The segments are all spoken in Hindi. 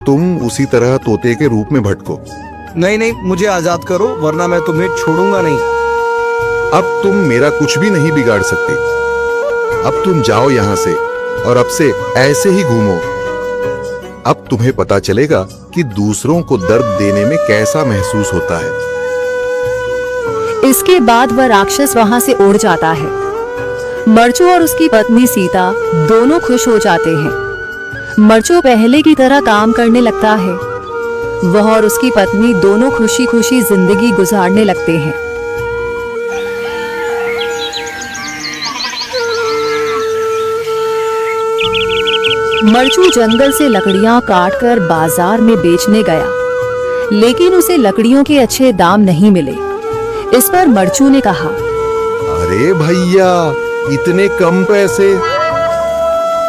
तुम उसी तरह तोते के रूप में भटको। नहीं नहीं, मुझे आजाद करो वरना मैं तुम्हें छोड़ूंगा नहीं। अब तुम मेरा कुछ भी नहीं बिगाड़ सकते। अब तुम जाओ यहाँ से और अब से ऐसे ही घूमो। अब तुम्हें पता चलेगा कि दूसरों को दर्द देने में कैसा महसूस होता है। इसके बाद वह राक्षस वहां से उड़ जाता है। मरचू और उसकी पत्नी सीता दोनों खुश हो जाते हैं। मरचू पहले की तरह काम करने लगता है। वह और उसकी पत्नी दोनों खुशी खुशी जिंदगी गुजारने लगते हैं। मरचू जंगल से लकड़ियां काटकर बाजार में बेचने गया, लेकिन उसे लकड़ियों के अच्छे दाम नहीं मिले। इस पर मरचू ने कहा, अरे भैया, इतने कम पैसे?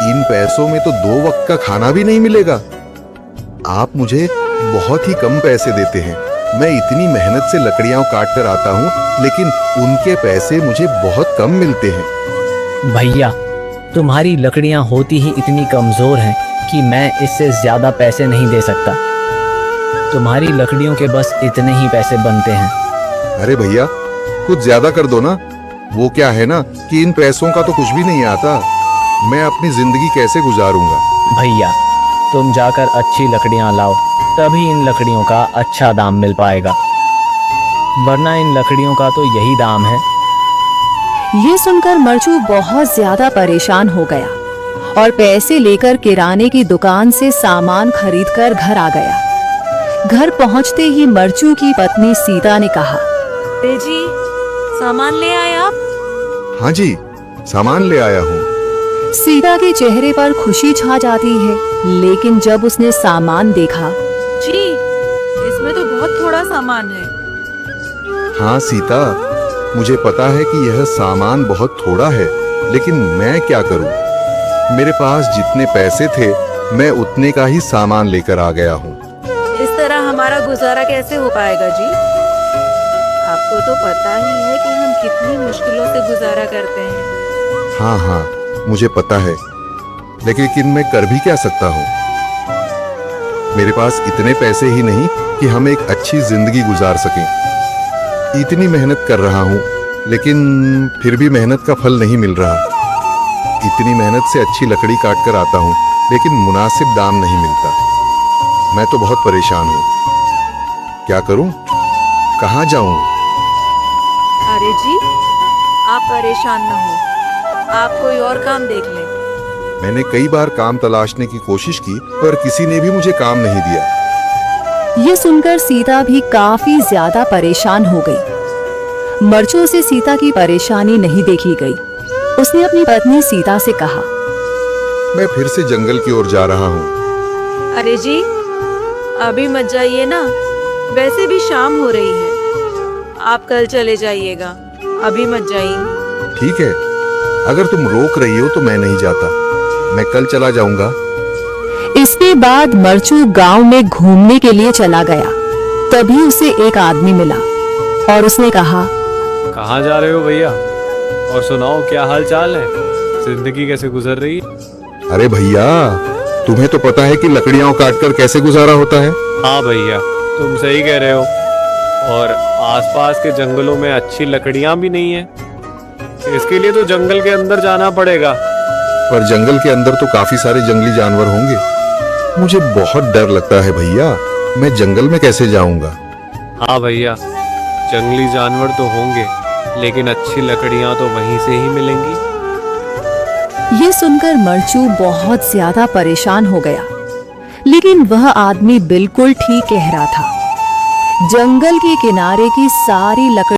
इन पैसों में तो 2 वक्त का खाना भी नहीं मिलेगा। आप मुझे बहुत ही कम पैसे देते हैं। मैं इतनी मेहनत से लकड़ियां काट कर आता हूँ, लेकिन उनके पैसे मुझे बहुत कम मिलते हैं। भैया, तुम्हारी लकड़ियां होती ही इतनी कमजोर हैं कि मैं इससे ज्यादा पैसे नहीं दे सकता। तुम्हारी लकड़ियों के बस इतने ही पैसे बनते हैं। अरे भैया, कुछ ज्यादा कर दो ना। वो क्या है ना कि इन पैसों का तो कुछ भी नहीं आता। मैं अपनी जिंदगी कैसे गुजारूंगा? भैया, तुम जाकर अच्छी लकड़ियां लाओ, तभी इन लकड़ियों का अच्छा दाम मिल पाएगा, वरना इन लकड़ियों का तो यही दाम है। ये सुनकर मरचू बहुत ज्यादा परेशान हो गया और पैसे लेकर किराने की दुकान से सामान खरीदकर घर आ गया। घर पहुंचते ही मरचू की पत्नी सीता ने कहा, जी, सामान ले आए आप? हाँ जी, सामान ले आया हूँ। सीता के चेहरे पर खुशी छा जाती है, लेकिन जब उसने सामान देखा, जी, इसमें तो बहुत थोड़ा सामान है। हाँ सीता, मुझे पता है कि यह सामान बहुत थोड़ा है, लेकिन मैं क्या करूं? मेरे पास जितने पैसे थे, मैं उतने का ही सामान लेकर आ गया हूँ। इस तरह हमारा गुजारा कैसे हो पाएगा जी? आपको तो पता ही है कि हम कितनी मुश्किलों से गुजारा करते हैं। हाँ हाँ, मुझे पता है, लेकिन मैं कर भी क्या सकता हूँ? मेरे पास इतने पैसे ही नहीं कि हम एक अच्छी जिंदगी गुजार सकें। इतनी मेहनत कर रहा हूँ, लेकिन फिर भी मेहनत का फल नहीं मिल रहा। इतनी मेहनत से अच्छी लकड़ी काट कर आता हूँ, लेकिन मुनासिब दाम नहीं मिलता। मैं तो बहुत परेशान हूँ। क्या करूँ? कहाँ जाऊँ? अरे जी, आप परेशान न हो, आप कोई और काम देख लें। मैंने कई बार काम तलाशने की कोशिश की, पर किसी ने भी मुझे काम नहीं दिया। ये सुनकर सीता भी काफी ज्यादा परेशान हो गई। मरचू से सीता की परेशानी नहीं देखी गई। उसने अपनी पत्नी सीता से कहा, मैं फिर से जंगल की ओर जा रहा हूँ। अरे जी, अभी मत जाइए ना, वैसे भी शाम हो रही है। आप कल चले जाइएगा, अभी मत जाइए। ठीक है, अगर तुम रोक रही हो तो मैं नहीं जाता। मैं कल चला जाऊंगा। इसके बाद मरचू गांव में घूमने के लिए चला गया। तभी उसे एक आदमी मिला और उसने कहा, कहाँ जा रहे हो भैया? और सुनाओ, क्या हाल चाल है? जिंदगी कैसे गुजर रही है? अरे भैया, तुम्हें तो पता है कि लकड़ियां काटकर कैसे गुजारा होता है। हाँ भैया, तुम सही कह रहे हो। और आसपास के जंगलों में अच्छी लकड़ियां भी नहीं है। इसके लिए तो जंगल के अंदर जाना पड़ेगा। पर जंगल के अंदर तो काफी सारे जंगली जानवर होंगे। मुझे बहुत डर लगता है भैया, मैं जंगल में कैसे जाऊंगा? हाँ भैया, जंगली जानवर तो होंगे, लेकिन अच्छी लकड़ियां तो वहीं से ही मिलेंगी। ये सुनकर मरचू बहुत ज्यादा परेशान हो गया, लेकिन वह आदमी बिल्कुल ठीक कह रहा था। जंगल के किनारे की सारी लकड़ी